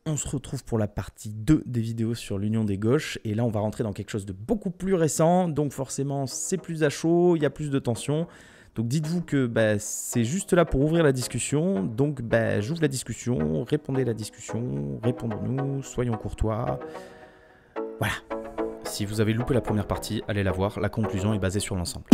On se retrouve pour la partie 2 des vidéos sur l'union des gauches. Et là, on va rentrer dans quelque chose de beaucoup plus récent. Donc forcément, c'est plus à chaud, il y a plus de tension. Donc dites-vous que c'est juste là pour ouvrir la discussion. Donc j'ouvre la discussion, répondez à la discussion, répondons-nous, soyons courtois. Voilà. Si vous avez loupé la première partie, allez la voir. La conclusion est basée sur l'ensemble.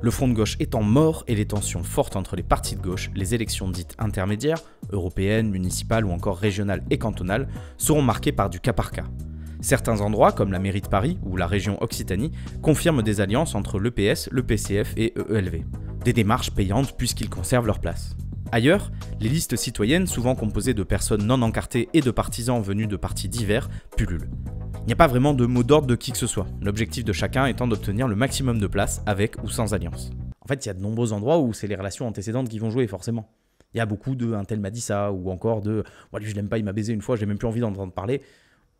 Le front de gauche étant mort et les tensions fortes entre les partis de gauche, les élections dites intermédiaires, européennes, municipales ou encore régionales et cantonales, seront marquées par du cas par cas. Certains endroits, comme la mairie de Paris ou la région Occitanie, confirment des alliances entre l'EPS, le PCF et EELV. Des démarches payantes puisqu'ils conservent leur place. Ailleurs, les listes citoyennes, souvent composées de personnes non encartées et de partisans venus de partis divers, pullulent. Il n'y a pas vraiment de mot d'ordre de qui que ce soit, l'objectif de chacun étant d'obtenir le maximum de place avec ou sans alliance. En fait, il y a de nombreux endroits où c'est les relations antécédentes qui vont jouer, forcément. Il y a beaucoup de « un tel m'a dit ça », ou encore de « moi lui je l'aime pas, il m'a baisé une fois, j'ai même plus envie d'entendre parler »,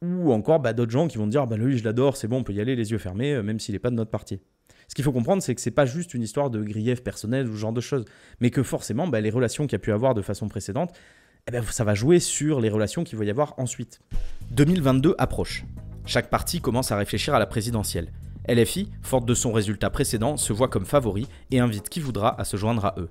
ou encore d'autres gens qui vont dire « lui je l'adore, c'est bon, on peut y aller les yeux fermés, même s'il n'est pas de notre parti ». Ce qu'il faut comprendre, c'est que c'est pas juste une histoire de grief personnel ou ce genre de choses, mais que forcément, les relations qu'il y a pu avoir de façon précédente, ça va jouer sur les relations qu'il va y avoir ensuite. 2022 approche. Chaque parti commence à réfléchir à la présidentielle. LFI, forte de son résultat précédent, se voit comme favori et invite qui voudra à se joindre à eux.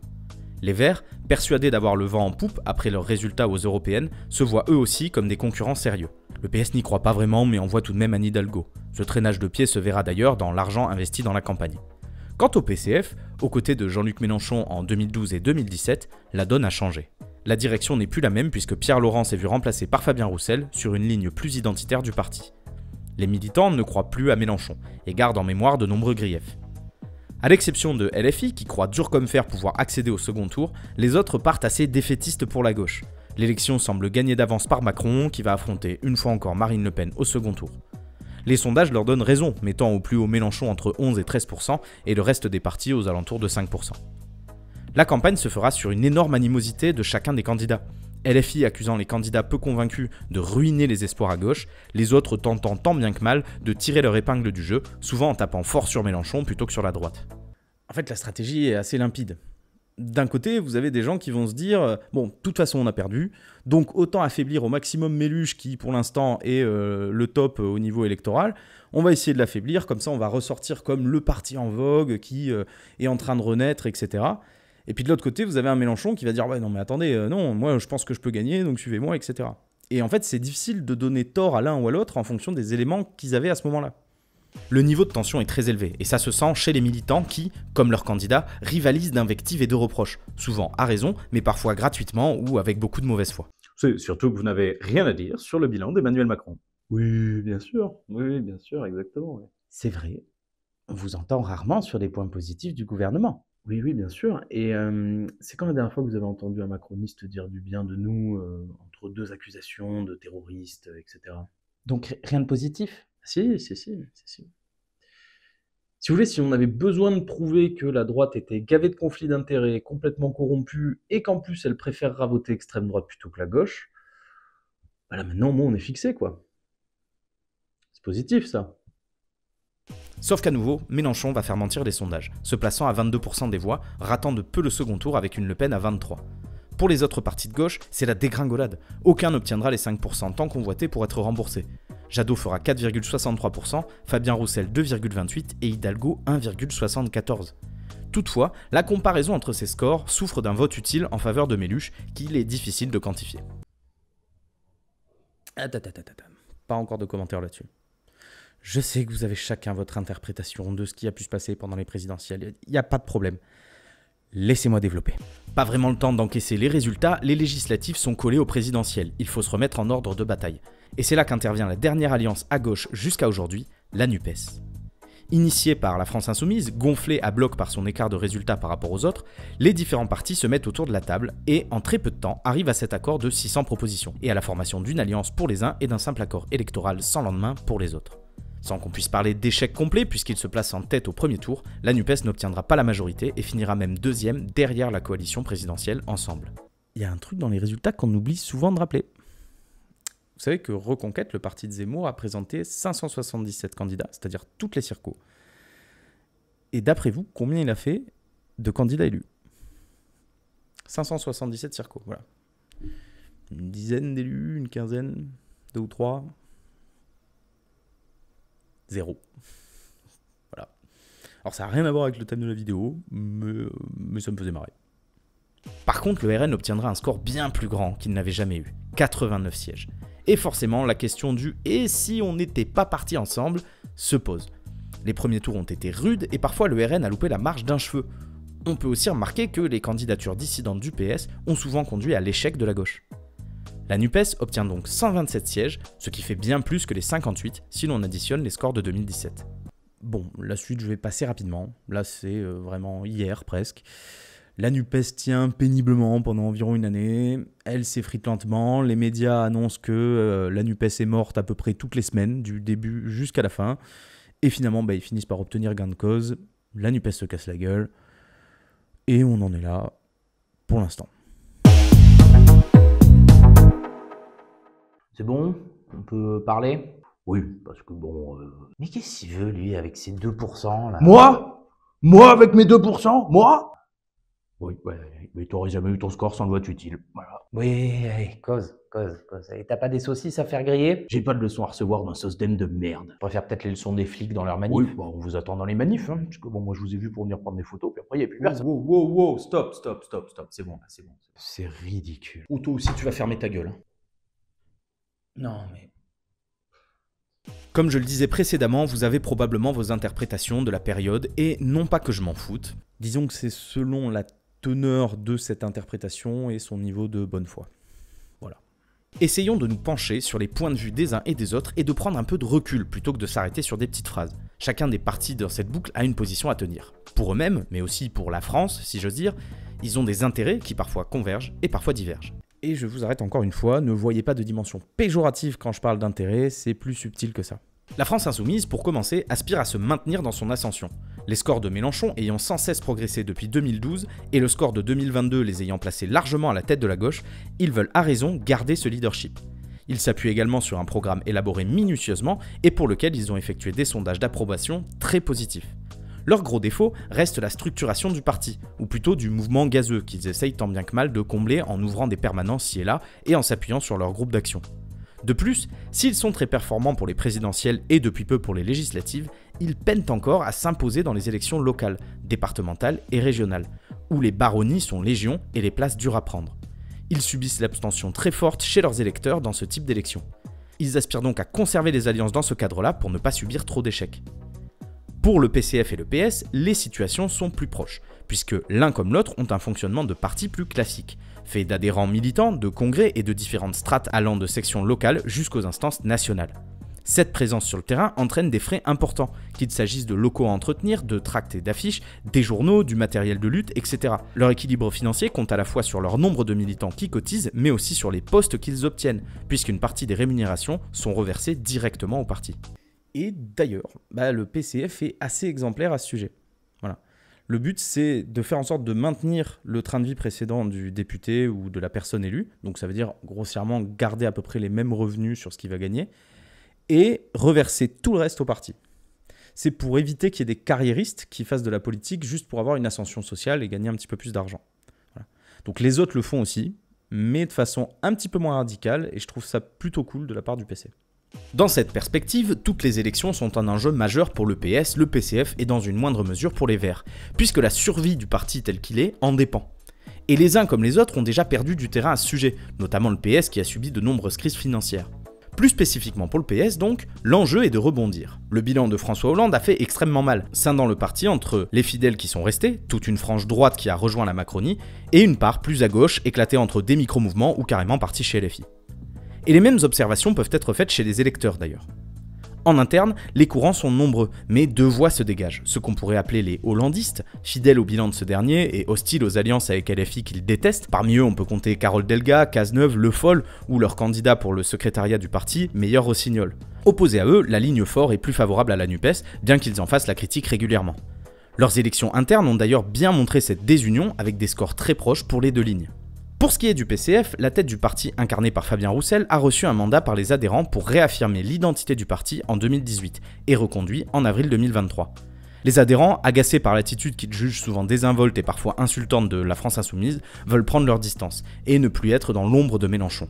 Les Verts, persuadés d'avoir le vent en poupe après leurs résultats aux européennes, se voient eux aussi comme des concurrents sérieux. Le PS n'y croit pas vraiment mais envoie tout de même Anne Hidalgo. Ce traînage de pied se verra d'ailleurs dans l'argent investi dans la campagne. Quant au PCF, aux côtés de Jean-Luc Mélenchon en 2012 et 2017, la donne a changé. La direction n'est plus la même puisque Pierre Laurent s'est vu remplacé par Fabien Roussel sur une ligne plus identitaire du parti. Les militants ne croient plus à Mélenchon et gardent en mémoire de nombreux griefs. À l'exception de LFI, qui croit dur comme fer pouvoir accéder au second tour, les autres partent assez défaitistes pour la gauche. L'élection semble gagnée d'avance par Macron, qui va affronter une fois encore Marine Le Pen au second tour. Les sondages leur donnent raison, mettant au plus haut Mélenchon entre 11 et 13% et le reste des partis aux alentours de 5%. La campagne se fera sur une énorme animosité de chacun des candidats. LFI accusant les candidats peu convaincus de ruiner les espoirs à gauche, les autres tentant tant bien que mal de tirer leur épingle du jeu, souvent en tapant fort sur Mélenchon plutôt que sur la droite. En fait, la stratégie est assez limpide. D'un côté, vous avez des gens qui vont se dire « bon, de toute façon, on a perdu, donc autant affaiblir au maximum Méluche qui, pour l'instant, est le top au niveau électoral. On va essayer de l'affaiblir, comme ça, on va ressortir comme le parti en vogue qui est en train de renaître, etc. » Et puis de l'autre côté, vous avez un Mélenchon qui va dire « ouais, non, mais attendez, non, moi, je pense que je peux gagner, donc suivez-moi, etc. » Et en fait, c'est difficile de donner tort à l'un ou à l'autre en fonction des éléments qu'ils avaient à ce moment-là. Le niveau de tension est très élevé, et ça se sent chez les militants qui, comme leurs candidats, rivalisent d'invectives et de reproches, souvent à raison, mais parfois gratuitement ou avec beaucoup de mauvaise foi. C'est surtout que vous n'avez rien à dire sur le bilan d'Emmanuel Macron. Oui, bien sûr, exactement. Oui. C'est vrai, on vous entend rarement sur les points positifs du gouvernement. Oui, bien sûr. Et c'est quand la dernière fois que vous avez entendu un macroniste dire du bien de nous, entre deux accusations de terroristes, etc. Donc rien de positif ? Si. Si vous voulez, si on avait besoin de prouver que la droite était gavée de conflits d'intérêts, complètement corrompue, et qu'en plus elle préférera voter extrême droite plutôt que la gauche, là maintenant, on est fixé, quoi. C'est positif, ça. Sauf qu'à nouveau, Mélenchon va faire mentir les sondages, se plaçant à 22% des voix, ratant de peu le second tour avec une Le Pen à 23%. Pour les autres partis de gauche, c'est la dégringolade. Aucun n'obtiendra les 5% tant convoités pour être remboursés. Jadot fera 4,63%, Fabien Roussel 2,28% et Hidalgo 1,74%. Toutefois, la comparaison entre ces scores souffre d'un vote utile en faveur de Méluche qu'il est difficile de quantifier. Pas encore de commentaires là-dessus. Je sais que vous avez chacun votre interprétation de ce qui a pu se passer pendant les présidentielles, il n'y a pas de problème. Laissez-moi développer. Pas vraiment le temps d'encaisser les résultats, les législatives sont collées aux présidentielles, il faut se remettre en ordre de bataille. Et c'est là qu'intervient la dernière alliance à gauche jusqu'à aujourd'hui, la NUPES. Initiée par la France Insoumise, gonflée à bloc par son écart de résultats par rapport aux autres, les différents partis se mettent autour de la table et, en très peu de temps, arrivent à cet accord de 600 propositions, et à la formation d'une alliance pour les uns et d'un simple accord électoral sans lendemain pour les autres. Sans qu'on puisse parler d'échec complet puisqu'il se place en tête au premier tour, la NUPES n'obtiendra pas la majorité et finira même deuxième derrière la coalition présidentielle Ensemble. Il y a un truc dans les résultats qu'on oublie souvent de rappeler. Vous savez que Reconquête, le parti de Zemmour, a présenté 577 candidats, c'est-à-dire toutes les circos. Et d'après vous, combien il a fait de candidats élus? 577 circos, voilà. Une dizaine d'élus, une quinzaine, 2 ou 3. 0. Voilà. Alors ça n'a rien à voir avec le thème de la vidéo, mais ça me faisait marrer. Par contre, le RN obtiendra un score bien plus grand qu'il n'avait jamais eu, 89 sièges. Et forcément, la question du « et si on n'était pas partis ensemble ?» se pose. Les premiers tours ont été rudes et parfois le RN a loupé la marche d'un cheveu. On peut aussi remarquer que les candidatures dissidentes du PS ont souvent conduit à l'échec de la gauche. La NUPES obtient donc 127 sièges, ce qui fait bien plus que les 58 si l'on additionne les scores de 2017. Bon, la suite je vais passer rapidement, là c'est vraiment hier presque. La NUPES tient péniblement pendant environ une année, elle s'effrite lentement, les médias annoncent que la NUPES est morte à peu près toutes les semaines, du début jusqu'à la fin, et finalement ils finissent par obtenir gain de cause, la NUPES se casse la gueule, et on en est là pour l'instant. C'est bon? On peut parler? Oui, parce que bon... Mais qu'est-ce qu'il veut, lui, avec ses 2% là? Moi avec mes 2%? Moi? Oui, mais t'aurais jamais eu ton score sans loi utile. Voilà. Oui, allez, cause. Et t'as pas des saucisses à faire griller? J'ai pas de leçons à recevoir d'un SOSDEM de merde. Je préfère peut-être les leçons des flics dans leur manif. Oui, bon, on vous attend dans les manifs, hein, parce que bon, moi je vous ai vu pour venir prendre des photos, puis après il n'y a plus personne. Wow, stop, c'est bon, là, c'est bon. C'est ridicule. Ou toi aussi tu vas fermer ta gueule. Hein. Non, mais... Comme je le disais précédemment, vous avez probablement vos interprétations de la période, et non pas que je m'en foute. Disons que c'est selon la teneur de cette interprétation et son niveau de bonne foi. Voilà. Essayons de nous pencher sur les points de vue des uns et des autres et de prendre un peu de recul plutôt que de s'arrêter sur des petites phrases. Chacun des partis dans cette boucle a une position à tenir. Pour eux-mêmes, mais aussi pour la France, si j'ose dire, ils ont des intérêts qui parfois convergent et parfois divergent. Et je vous arrête encore une fois, ne voyez pas de dimension péjorative quand je parle d'intérêt, c'est plus subtil que ça. La France insoumise, pour commencer, aspire à se maintenir dans son ascension. Les scores de Mélenchon ayant sans cesse progressé depuis 2012 et le score de 2022 les ayant placés largement à la tête de la gauche, ils veulent à raison garder ce leadership. Ils s'appuient également sur un programme élaboré minutieusement et pour lequel ils ont effectué des sondages d'approbation très positifs. Leur gros défaut reste la structuration du parti, ou plutôt du mouvement gazeux qu'ils essayent tant bien que mal de combler en ouvrant des permanences ci et là et en s'appuyant sur leur groupe d'action. De plus, s'ils sont très performants pour les présidentielles et depuis peu pour les législatives, ils peinent encore à s'imposer dans les élections locales, départementales et régionales, où les baronnies sont légion et les places dures à prendre. Ils subissent l'abstention très forte chez leurs électeurs dans ce type d'élection. Ils aspirent donc à conserver les alliances dans ce cadre-là pour ne pas subir trop d'échecs. Pour le PCF et le PS, les situations sont plus proches, puisque l'un comme l'autre ont un fonctionnement de parti plus classique, fait d'adhérents militants, de congrès et de différentes strates allant de sections locales jusqu'aux instances nationales. Cette présence sur le terrain entraîne des frais importants, qu'il s'agisse de locaux à entretenir, de tracts et d'affiches, des journaux, du matériel de lutte, etc. Leur équilibre financier compte à la fois sur leur nombre de militants qui cotisent, mais aussi sur les postes qu'ils obtiennent, puisqu'une partie des rémunérations sont reversées directement au parti. Et d'ailleurs, le PCF est assez exemplaire à ce sujet. Voilà. Le but, c'est de faire en sorte de maintenir le train de vie précédent du député ou de la personne élue, donc ça veut dire grossièrement garder à peu près les mêmes revenus sur ce qu'il va gagner, et reverser tout le reste au parti. C'est pour éviter qu'il y ait des carriéristes qui fassent de la politique juste pour avoir une ascension sociale et gagner un petit peu plus d'argent. Voilà. Donc les autres le font aussi, mais de façon un petit peu moins radicale, et je trouve ça plutôt cool de la part du PC. Dans cette perspective, toutes les élections sont un enjeu majeur pour le PS, le PCF et dans une moindre mesure pour les Verts, puisque la survie du parti tel qu'il est en dépend. Et les uns comme les autres ont déjà perdu du terrain à ce sujet, notamment le PS qui a subi de nombreuses crises financières. Plus spécifiquement pour le PS donc, l'enjeu est de rebondir. Le bilan de François Hollande a fait extrêmement mal, scindant le parti entre les fidèles qui sont restés, toute une frange droite qui a rejoint la Macronie, et une part plus à gauche éclatée entre des micro-mouvements ou carrément partis chez LFI. Et les mêmes observations peuvent être faites chez les électeurs d'ailleurs. En interne, les courants sont nombreux, mais deux voix se dégagent, ce qu'on pourrait appeler les hollandistes, fidèles au bilan de ce dernier et hostiles aux alliances avec LFI qu'ils détestent. Parmi eux, on peut compter Carole Delga, Cazeneuve, Le Foll ou leur candidat pour le secrétariat du parti, Meilleur Rossignol. Opposé à eux, la ligne Faure est plus favorable à la NUPES, bien qu'ils en fassent la critique régulièrement. Leurs élections internes ont d'ailleurs bien montré cette désunion avec des scores très proches pour les deux lignes. Pour ce qui est du PCF, la tête du parti incarnée par Fabien Roussel a reçu un mandat par les adhérents pour réaffirmer l'identité du parti en 2018 et reconduit en avril 2023. Les adhérents, agacés par l'attitude qu'ils jugent souvent désinvolte et parfois insultante de la France Insoumise, veulent prendre leur distance et ne plus être dans l'ombre de Mélenchon.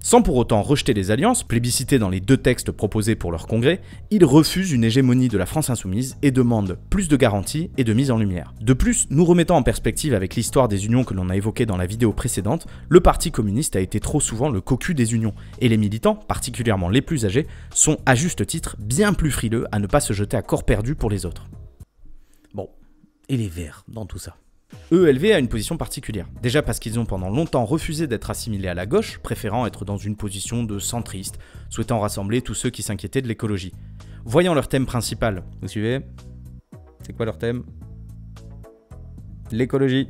Sans pour autant rejeter les alliances, plébiscitées dans les deux textes proposés pour leur congrès, ils refusent une hégémonie de la France Insoumise et demandent plus de garanties et de mise en lumière. De plus, nous remettant en perspective avec l'histoire des unions que l'on a évoquée dans la vidéo précédente, le Parti communiste a été trop souvent le cocu des unions, et les militants, particulièrement les plus âgés, sont à juste titre bien plus frileux à ne pas se jeter à corps perdu pour les autres. Bon, et les Verts dans tout ça ? EELV a une position particulière. Déjà parce qu'ils ont pendant longtemps refusé d'être assimilés à la gauche, préférant être dans une position de centriste, souhaitant rassembler tous ceux qui s'inquiétaient de l'écologie. Voyant leur thème principal, vous suivez ? C'est quoi leur thème ? L'écologie.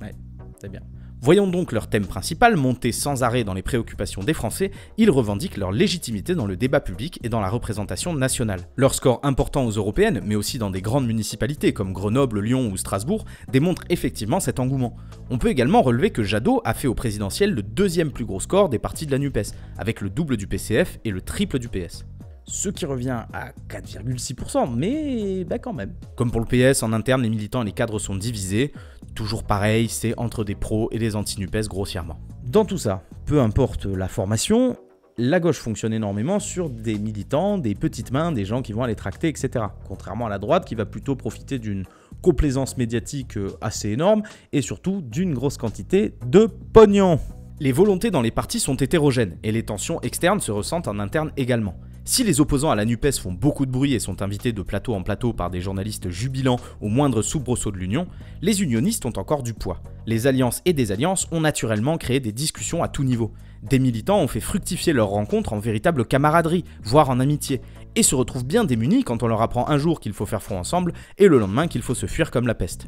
Ouais, c'est bien. Voyons donc leur thème principal monter sans arrêt dans les préoccupations des Français, ils revendiquent leur légitimité dans le débat public et dans la représentation nationale. Leur score important aux européennes, mais aussi dans des grandes municipalités comme Grenoble, Lyon ou Strasbourg, démontre effectivement cet engouement. On peut également relever que Jadot a fait au présidentiel le deuxième plus gros score des partis de la NUPES, avec le double du PCF et le triple du PS. Ce qui revient à 4,6%, mais quand même. Comme pour le PS, en interne, les militants et les cadres sont divisés. Toujours pareil, c'est entre des pros et des anti-NUPES grossièrement. Dans tout ça, peu importe la formation, la gauche fonctionne énormément sur des militants, des petites mains, des gens qui vont aller tracter, etc. Contrairement à la droite qui va plutôt profiter d'une complaisance médiatique assez énorme et surtout d'une grosse quantité de pognon. Les volontés dans les partis sont hétérogènes et les tensions externes se ressentent en interne également. Si les opposants à la NUPES font beaucoup de bruit et sont invités de plateau en plateau par des journalistes jubilants au moindre soubresaut de l'union, les unionistes ont encore du poids. Les alliances et désalliances ont naturellement créé des discussions à tout niveau. Des militants ont fait fructifier leurs rencontres en véritable camaraderie, voire en amitié, et se retrouvent bien démunis quand on leur apprend un jour qu'il faut faire front ensemble et le lendemain qu'il faut se fuir comme la peste.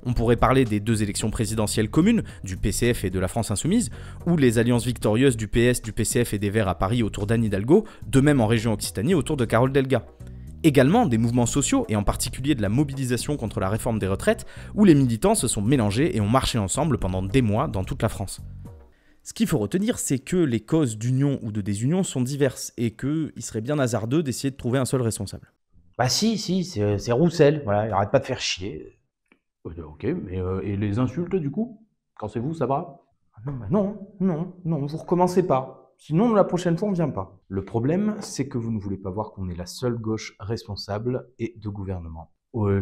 On pourrait parler des deux élections présidentielles communes, du PCF et de la France Insoumise, ou les alliances victorieuses du PS, du PCF et des Verts à Paris autour d'Anne Hidalgo, de même en région Occitanie autour de Carole Delga. Également des mouvements sociaux, et en particulier de la mobilisation contre la réforme des retraites, où les militants se sont mélangés et ont marché ensemble pendant des mois dans toute la France. Ce qu'il faut retenir, c'est que les causes d'union ou de désunion sont diverses, et qu'il serait bien hasardeux d'essayer de trouver un seul responsable. Bah si, c'est Roussel, voilà, il arrête pas de faire chier. Ok, mais et les insultes du coup ? Quand c'est vous, ça va ? Non, vous recommencez pas. Sinon, la prochaine fois, on vient pas. Le problème, c'est que vous ne voulez pas voir qu'on est la seule gauche responsable et de gouvernement. Oui,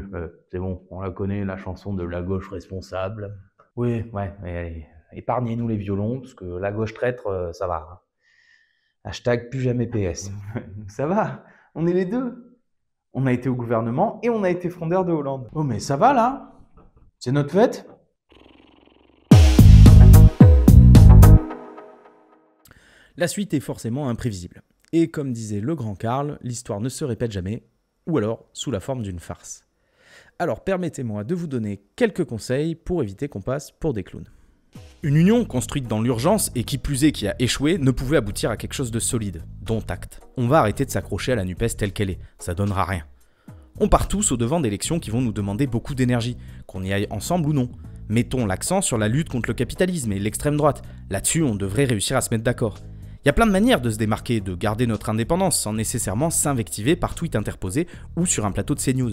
c'est bon, on la connaît, la chanson de la gauche responsable. Oui, ouais, mais allez, épargnez-nous les violons, parce que la gauche traître, ça va. Hashtag plus jamais PS. Ça va, on est les deux. On a été au gouvernement et on a été frondeur de Hollande. Oh mais ça va là ? C'est notre fête ? La suite est forcément imprévisible. Et comme disait le grand Karl, l'histoire ne se répète jamais, ou alors sous la forme d'une farce. Alors permettez-moi de vous donner quelques conseils pour éviter qu'on passe pour des clowns. Une union construite dans l'urgence et qui plus est qui a échoué ne pouvait aboutir à quelque chose de solide, dont acte. On va arrêter de s'accrocher à la NUPES telle qu'elle est, ça donnera rien. On part tous au devant d'élections qui vont nous demander beaucoup d'énergie, qu'on y aille ensemble ou non. Mettons l'accent sur la lutte contre le capitalisme et l'extrême droite. Là-dessus, on devrait réussir à se mettre d'accord. Il y a plein de manières de se démarquer, de garder notre indépendance sans nécessairement s'invectiver par tweet interposé ou sur un plateau de CNews.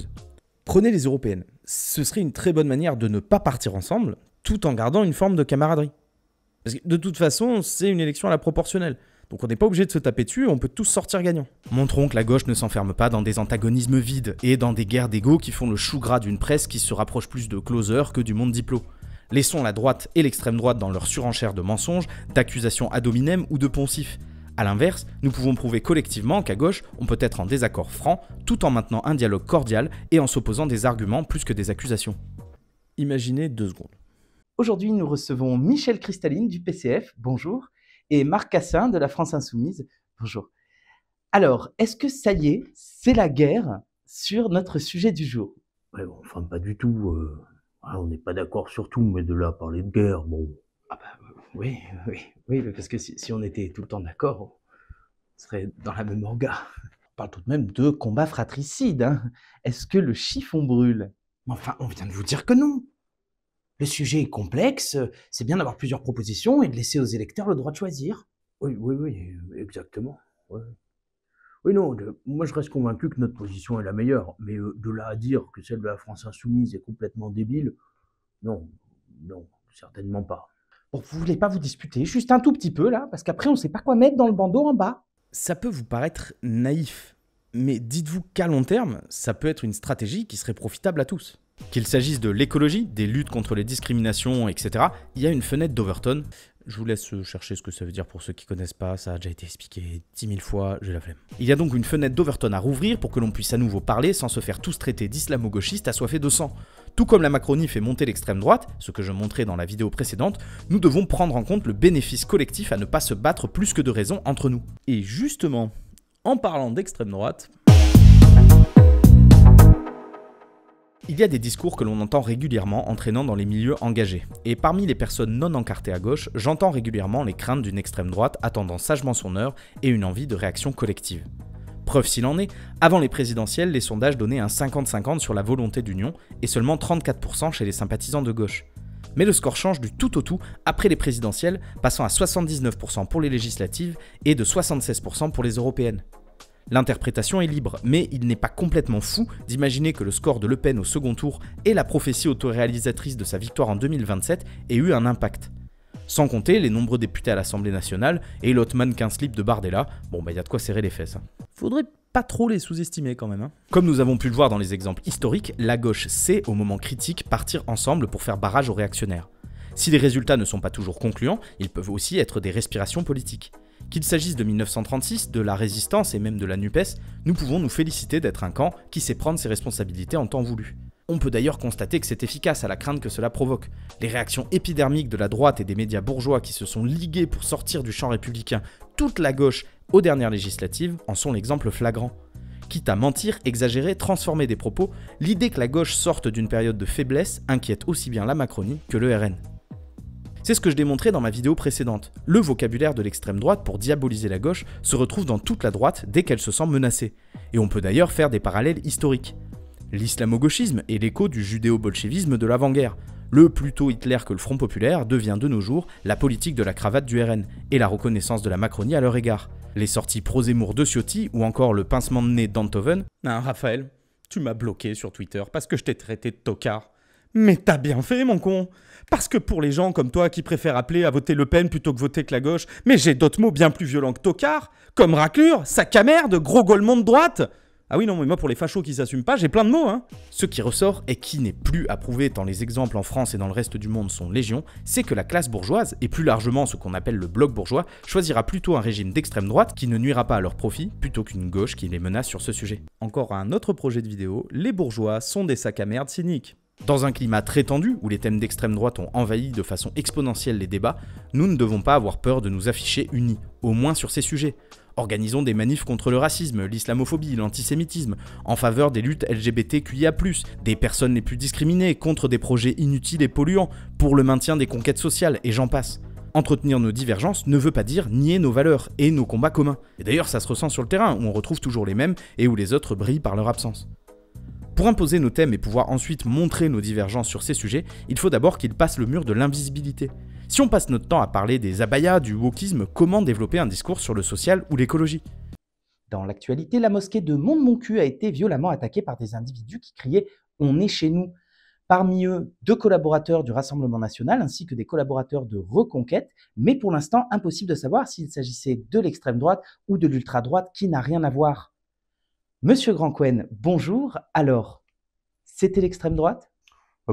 Prenez les européennes. Ce serait une très bonne manière de ne pas partir ensemble, tout en gardant une forme de camaraderie. Parce que de toute façon, c'est une élection à la proportionnelle. Donc on n'est pas obligé de se taper dessus, on peut tous sortir gagnants. Montrons que la gauche ne s'enferme pas dans des antagonismes vides et dans des guerres d'ego qui font le chou gras d'une presse qui se rapproche plus de Closer que du monde diplo. Laissons la droite et l'extrême droite dans leur surenchère de mensonges, d'accusations ad hominem ou de poncifs. A l'inverse, nous pouvons prouver collectivement qu'à gauche, on peut être en désaccord franc, tout en maintenant un dialogue cordial et en s'opposant des arguments plus que des accusations. Imaginez 2 secondes. Aujourd'hui, nous recevons Michel Cristaline du PCF, bonjour, et Marc Cassin de la France Insoumise, bonjour. Alors, est-ce que ça y est, c'est la guerre sur notre sujet du jour? Ouais, bon, enfin, pas du tout. On n'est pas d'accord sur tout, mais de là à parler de guerre, bon. Ah bah, oui, parce que si on était tout le temps d'accord, on serait dans la même orga. On parle tout de même de combat fratricide, hein. Est-ce que le chiffon brûle? Mais enfin, on vient de vous dire que non. Le sujet est complexe, c'est bien d'avoir plusieurs propositions et de laisser aux électeurs le droit de choisir. Oui, exactement. Ouais. Oui, non, moi je reste convaincu que notre position est la meilleure, mais de là à dire que celle de la France insoumise est complètement débile, non, non, certainement pas. Bon, vous voulez pas vous disputer, juste un tout petit peu là, parce qu'après on sait pas quoi mettre dans le bandeau en bas. Ça peut vous paraître naïf, mais dites-vous qu'à long terme, ça peut être une stratégie qui serait profitable à tous. Qu'il s'agisse de l'écologie, des luttes contre les discriminations, etc., il y a une fenêtre d'Overton. Je vous laisse chercher ce que ça veut dire pour ceux qui connaissent pas, ça a déjà été expliqué 10 000 fois, j'ai la flemme. Il y a donc une fenêtre d'Overton à rouvrir pour que l'on puisse à nouveau parler sans se faire tous traiter d'islamo-gauchistes assoiffés de sang. Tout comme la Macronie fait monter l'extrême droite, ce que je montrais dans la vidéo précédente, nous devons prendre en compte le bénéfice collectif à ne pas se battre plus que de raison entre nous. Et justement, en parlant d'extrême droite, il y a des discours que l'on entend régulièrement entraînant dans les milieux engagés. Et parmi les personnes non encartées à gauche, j'entends régulièrement les craintes d'une extrême droite attendant sagement son heure et une envie de réaction collective. Preuve s'il en est, avant les présidentielles, les sondages donnaient un 50-50 sur la volonté d'union et seulement 34% chez les sympathisants de gauche. Mais le score change du tout au tout après les présidentielles, passant à 79% pour les législatives et de 76% pour les européennes. L'interprétation est libre, mais il n'est pas complètement fou d'imaginer que le score de Le Pen au second tour et la prophétie autoréalisatrice de sa victoire en 2027 aient eu un impact. Sans compter les nombreux députés à l'Assemblée nationale et l'autre mannequin slip de Bardella, y a de quoi serrer les fesses. Faudrait pas trop les sous-estimer quand même. Comme nous avons pu le voir dans les exemples historiques, la gauche sait au moment critique partir ensemble pour faire barrage aux réactionnaires. Si les résultats ne sont pas toujours concluants, ils peuvent aussi être des respirations politiques. Qu'il s'agisse de 1936, de la Résistance et même de la NUPES, nous pouvons nous féliciter d'être un camp qui sait prendre ses responsabilités en temps voulu. On peut d'ailleurs constater que c'est efficace à la crainte que cela provoque. Les réactions épidermiques de la droite et des médias bourgeois qui se sont ligués pour sortir du champ républicain toute la gauche aux dernières législatives en sont l'exemple flagrant. Quitte à mentir, exagérer, transformer des propos, l'idée que la gauche sorte d'une période de faiblesse inquiète aussi bien la Macronie que le RN. C'est ce que je démontrais dans ma vidéo précédente. Le vocabulaire de l'extrême droite pour diaboliser la gauche se retrouve dans toute la droite dès qu'elle se sent menacée. Et on peut d'ailleurs faire des parallèles historiques. L'islamo-gauchisme est l'écho du judéo-bolchevisme de l'avant-guerre. Le plus tôt Hitler que le Front populaire devient de nos jours la politique de la cravate du RN et la reconnaissance de la Macronie à leur égard. Les sorties pro-Zemmour de Ciotti ou encore le pincement de nez d'Enthoven. Ah, Raphaël, tu m'as bloqué sur Twitter parce que je t'ai traité de tocard. Mais t'as bien fait, mon con. Parce que pour les gens comme toi qui préfèrent appeler à voter Le Pen plutôt que voter que la gauche, mais j'ai d'autres mots bien plus violents que tocard, comme raclure, sac à merde, gros golemon de droite. Ah oui, non, mais moi pour les fachos qui s'assument pas, j'ai plein de mots, hein. Ce qui ressort, et qui n'est plus approuvé tant les exemples en France et dans le reste du monde sont légion, c'est que la classe bourgeoise, et plus largement ce qu'on appelle le bloc bourgeois, choisira plutôt un régime d'extrême droite qui ne nuira pas à leur profit, plutôt qu'une gauche qui les menace sur ce sujet. Encore un autre projet de vidéo, les bourgeois sont des sacs à merde cyniques. Dans un climat très tendu, où les thèmes d'extrême droite ont envahi de façon exponentielle les débats, nous ne devons pas avoir peur de nous afficher unis, au moins sur ces sujets. Organisons des manifs contre le racisme, l'islamophobie, l'antisémitisme, en faveur des luttes LGBTQIA+, des personnes les plus discriminées, contre des projets inutiles et polluants, pour le maintien des conquêtes sociales, et j'en passe. Entretenir nos divergences ne veut pas dire nier nos valeurs et nos combats communs. Et d'ailleurs, ça se ressent sur le terrain, où on retrouve toujours les mêmes et où les autres brillent par leur absence. Pour imposer nos thèmes et pouvoir ensuite montrer nos divergences sur ces sujets, il faut d'abord qu'ils passent le mur de l'invisibilité. Si on passe notre temps à parler des abayas, du wokisme, comment développer un discours sur le social ou l'écologie ? Dans l'actualité, la mosquée de Mont-de-Moncu a été violemment attaquée par des individus qui criaient « On est chez nous ». Parmi eux, 2 collaborateurs du Rassemblement national ainsi que des collaborateurs de Reconquête, mais pour l'instant, impossible de savoir s'il s'agissait de l'extrême droite ou de l'ultra-droite qui n'a rien à voir. Monsieur Grandcoen, bonjour. Alors, c'était l'extrême droite ?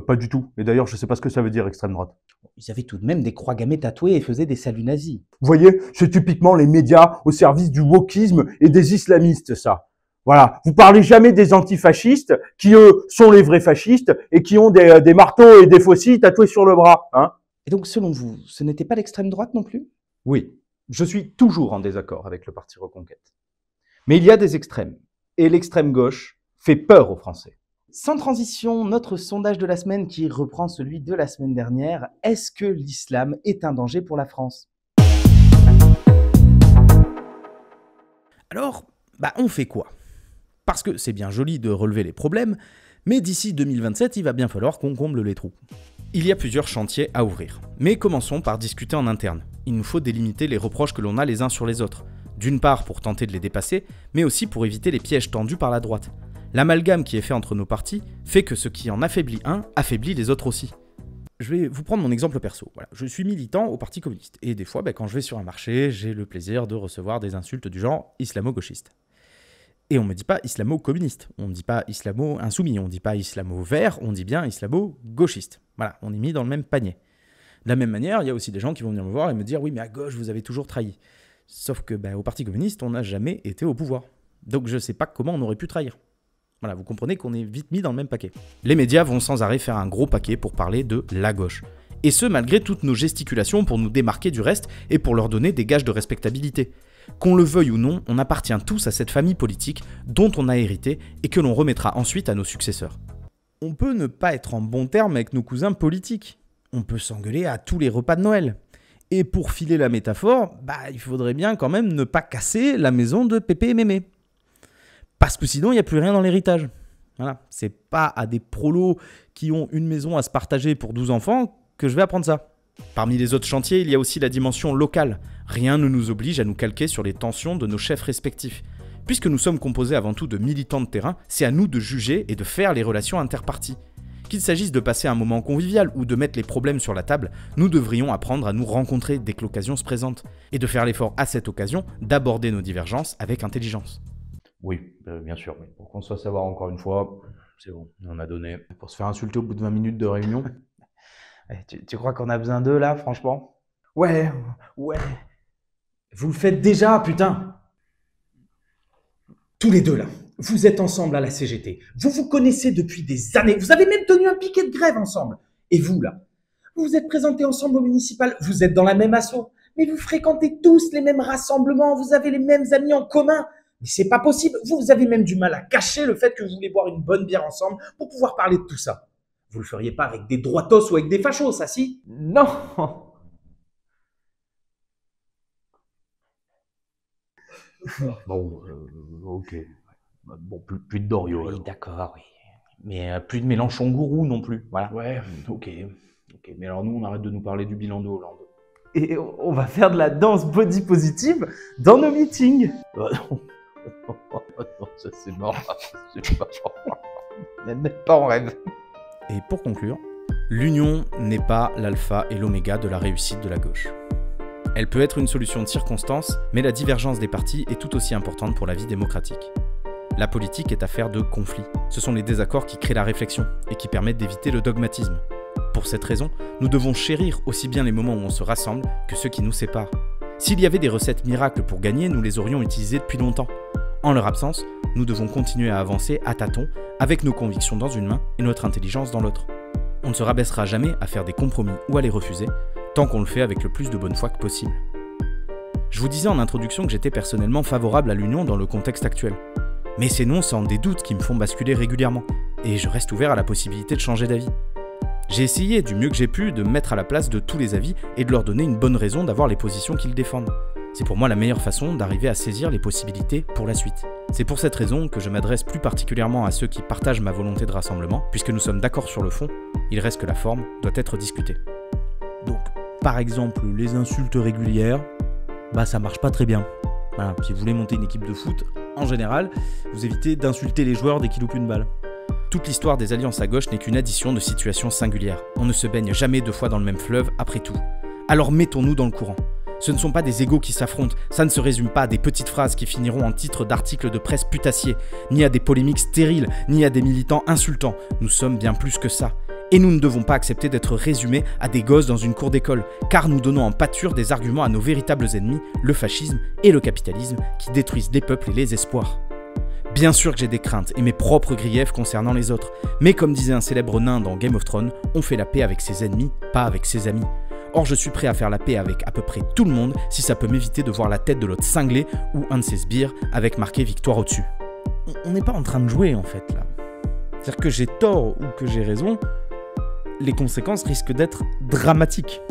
Pas du tout. Et d'ailleurs, je sais pas ce que ça veut dire, extrême droite. Ils avaient tout de même des croix gammées tatouées et faisaient des saluts nazis. Vous voyez, c'est typiquement les médias au service du wokisme et des islamistes, ça. Voilà. Vous parlez jamais des antifascistes, qui eux sont les vrais fascistes et qui ont des marteaux et des faucilles tatoués sur le bras, hein. Et donc, selon vous, ce n'était pas l'extrême droite non plus ? Oui, je suis toujours en désaccord avec le parti Reconquête. Mais il y a des extrêmes, et l'extrême gauche fait peur aux Français. Sans transition, notre sondage de la semaine qui reprend celui de la semaine dernière, est-ce que l'islam est un danger pour la France ? Alors, on fait quoi ? Parce que c'est bien joli de relever les problèmes, mais d'ici 2027, il va bien falloir qu'on comble les trous. Il y a plusieurs chantiers à ouvrir, mais commençons par discuter en interne. Il nous faut délimiter les reproches que l'on a les uns sur les autres. D'une part pour tenter de les dépasser, mais aussi pour éviter les pièges tendus par la droite. L'amalgame qui est fait entre nos partis fait que ce qui en affaiblit un, affaiblit les autres aussi. Je vais vous prendre mon exemple perso. Voilà. Je suis militant au Parti communiste, et des fois, quand je vais sur un marché, j'ai le plaisir de recevoir des insultes du genre islamo-gauchiste. Et on ne me dit pas islamo-communiste, on ne dit pas islamo-insoumis, on ne dit pas islamo-vert, on dit bien islamo-gauchiste. Voilà, on est mis dans le même panier. De la même manière, il y a aussi des gens qui vont venir me voir et me dire « Oui, mais à gauche, vous avez toujours trahi ». Sauf que au Parti communiste, on n'a jamais été au pouvoir. Donc je ne sais pas comment on aurait pu trahir. Voilà, vous comprenez qu'on est vite mis dans le même paquet. Les médias vont sans arrêt faire un gros paquet pour parler de la gauche. Et ce, malgré toutes nos gesticulations pour nous démarquer du reste et pour leur donner des gages de respectabilité. Qu'on le veuille ou non, on appartient tous à cette famille politique dont on a hérité et que l'on remettra ensuite à nos successeurs. On peut ne pas être en bon terme avec nos cousins politiques. On peut s'engueuler à tous les repas de Noël. Et pour filer la métaphore, il faudrait bien quand même ne pas casser la maison de Pépé et Mémé. Parce que sinon, il n'y a plus rien dans l'héritage. Voilà, c'est pas à des prolos qui ont une maison à se partager pour 12 enfants que je vais apprendre ça. Parmi les autres chantiers, il y a aussi la dimension locale. Rien ne nous oblige à nous calquer sur les tensions de nos chefs respectifs. Puisque nous sommes composés avant tout de militants de terrain, c'est à nous de juger et de faire les relations interparties. Qu'il s'agisse de passer un moment convivial ou de mettre les problèmes sur la table, nous devrions apprendre à nous rencontrer dès que l'occasion se présente, et de faire l'effort à cette occasion d'aborder nos divergences avec intelligence. Oui, bien sûr. Mais pour qu'on soit savoir encore une fois, c'est bon, on a donné. Pour se faire insulter au bout de 20 minutes de réunion. Tu crois qu'on a besoin d'eux là, franchement ? Ouais. Vous le faites déjà, putain ! Tous les deux là, vous êtes ensemble à la CGT. Vous vous connaissez depuis des années. Vous avez même tenu un piquet de grève ensemble. Et vous là, vous vous êtes présentés ensemble au municipal. Vous êtes dans la même asso. Mais vous fréquentez tous les mêmes rassemblements. Vous avez les mêmes amis en commun. Mais c'est pas possible. Vous avez même du mal à cacher le fait que vous voulez boire une bonne bière ensemble pour pouvoir parler de tout ça. Vous le feriez pas avec des droitos ou avec des fachos, ça si ? Non. Bon, ok. Bon, plus de Doriot. Oui, d'accord, oui. Mais plus de Mélenchon gourou non plus, voilà. Ouais, ok. Mais alors nous, on arrête de nous parler du bilan de Hollande. Et on va faire de la danse body positive dans nos meetings. Non, ça c'est mort. C'est pas Même pas en rêve. Et pour conclure, l'union n'est pas l'alpha et l'oméga de la réussite de la gauche. Elle peut être une solution de circonstance, mais la divergence des partis est tout aussi importante pour la vie démocratique. La politique est affaire de conflits. Ce sont les désaccords qui créent la réflexion et qui permettent d'éviter le dogmatisme. Pour cette raison, nous devons chérir aussi bien les moments où on se rassemble que ceux qui nous séparent. S'il y avait des recettes miracles pour gagner, nous les aurions utilisées depuis longtemps. En leur absence, nous devons continuer à avancer à tâtons, avec nos convictions dans une main et notre intelligence dans l'autre. On ne se rabaissera jamais à faire des compromis ou à les refuser, tant qu'on le fait avec le plus de bonne foi que possible. Je vous disais en introduction que j'étais personnellement favorable à l'union dans le contexte actuel. Mais ces non sans des doutes qui me font basculer régulièrement, et je reste ouvert à la possibilité de changer d'avis. J'ai essayé du mieux que j'ai pu de me mettre à la place de tous les avis et de leur donner une bonne raison d'avoir les positions qu'ils défendent. C'est pour moi la meilleure façon d'arriver à saisir les possibilités pour la suite. C'est pour cette raison que je m'adresse plus particulièrement à ceux qui partagent ma volonté de rassemblement, puisque nous sommes d'accord sur le fond, il reste que la forme doit être discutée. Donc, par exemple, les insultes régulières, ça marche pas très bien. Voilà, si vous voulez monter une équipe de foot, en général, vous évitez d'insulter les joueurs dès qu'ils loupent une balle. Toute l'histoire des alliances à gauche n'est qu'une addition de situations singulières. On ne se baigne jamais deux fois dans le même fleuve, après tout. Alors mettons-nous dans le courant. Ce ne sont pas des égos qui s'affrontent, ça ne se résume pas à des petites phrases qui finiront en titre d'articles de presse putassiers, ni à des polémiques stériles, ni à des militants insultants. Nous sommes bien plus que ça. Et nous ne devons pas accepter d'être résumés à des gosses dans une cour d'école, car nous donnons en pâture des arguments à nos véritables ennemis, le fascisme et le capitalisme, qui détruisent les peuples et les espoirs. Bien sûr que j'ai des craintes et mes propres griefs concernant les autres, mais comme disait un célèbre nain dans Game of Thrones, on fait la paix avec ses ennemis, pas avec ses amis. Or, je suis prêt à faire la paix avec à peu près tout le monde si ça peut m'éviter de voir la tête de l'autre cinglé ou un de ses sbires avec marqué victoire au-dessus. On n'est pas en train de jouer en fait là. C'est-à-dire que j'ai tort ou que j'ai raison, les conséquences risquent d'être dramatiques.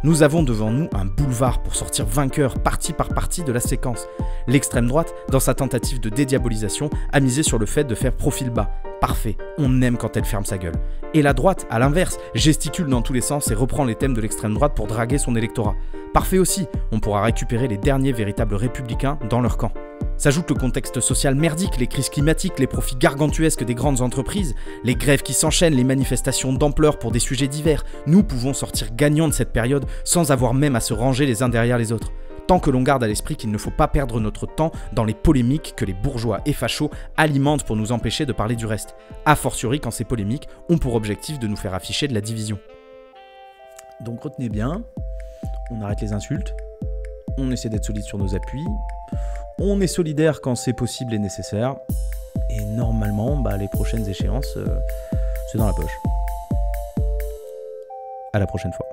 Nous avons devant nous un boulevard pour sortir vainqueur partie par partie de la séquence. L'extrême droite, dans sa tentative de dédiabolisation, a misé sur le fait de faire profil bas. Parfait, on aime quand elle ferme sa gueule. Et la droite, à l'inverse, gesticule dans tous les sens et reprend les thèmes de l'extrême droite pour draguer son électorat. Parfait aussi, on pourra récupérer les derniers véritables républicains dans leur camp. S'ajoute le contexte social merdique, les crises climatiques, les profits gargantuesques des grandes entreprises, les grèves qui s'enchaînent, les manifestations d'ampleur pour des sujets divers. Nous pouvons sortir gagnants de cette période sans avoir même à se ranger les uns derrière les autres. Tant que l'on garde à l'esprit qu'il ne faut pas perdre notre temps dans les polémiques que les bourgeois et fachos alimentent pour nous empêcher de parler du reste. A fortiori quand ces polémiques ont pour objectif de nous faire afficher de la division. Donc retenez bien, on arrête les insultes, on essaie d'être solide sur nos appuis, on est solidaire quand c'est possible et nécessaire, et normalement, les prochaines échéances, c'est dans la poche. À la prochaine fois.